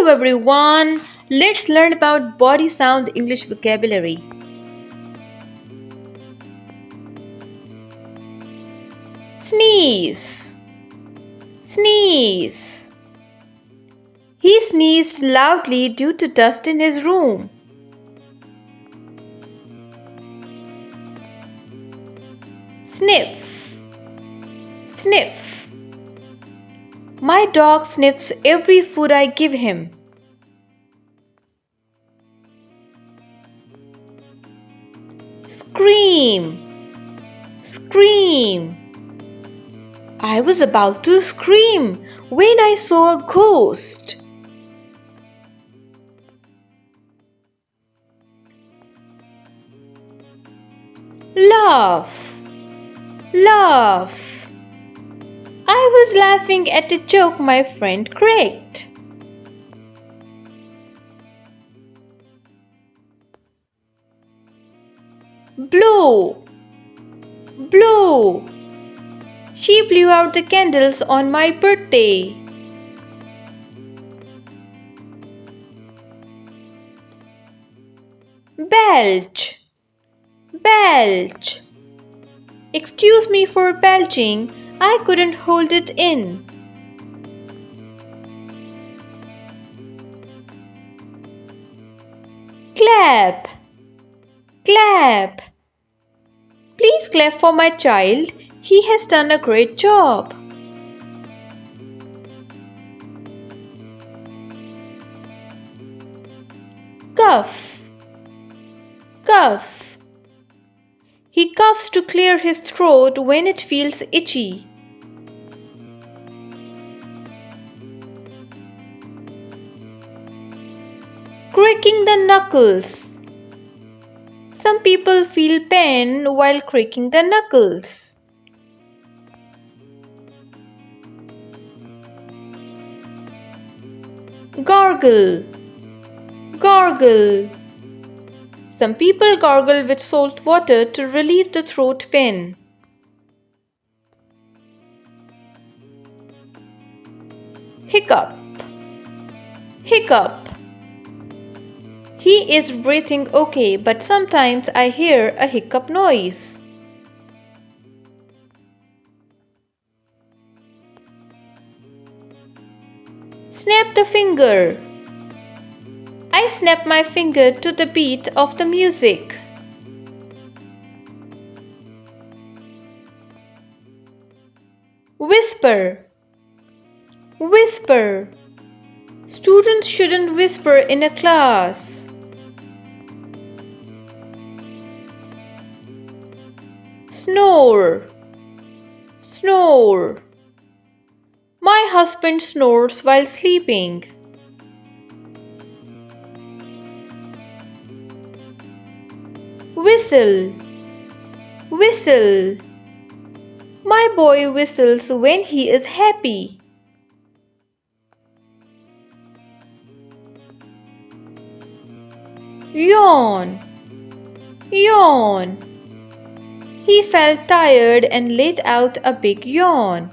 Hello everyone, let's learn about body sound English vocabulary. Sneeze, sneeze. He sneezed loudly due to dust in his room. Sniff, sniff. My dog sniffs every food I give him. Scream, scream. I was about to scream when I saw a ghost. Laugh, laugh. I was laughing at a joke my friend cracked. Blow, blow. She blew out the candles on my birthday. Belch, belch. Excuse me for belching, I couldn't hold it in. Clap, clap. Please clap for my child. He has done a great job. Cough, cough. He coughs to clear his throat when it feels itchy. Cracking the knuckles. Some people feel pain while cracking the knuckles. Gargle, gargle. Some people gargle with salt water to relieve the throat pain. Hiccup, hiccup. He is breathing okay, but sometimes I hear a hiccup noise. Snap the finger. I snap my finger to the beat of the music. Whisper, whisper. Students shouldn't whisper in a class. Snore, snore. My husband snores while sleeping. Whistle, whistle. My boy whistles when he is happy. Yawn, yawn. He felt tired and let out a big yawn.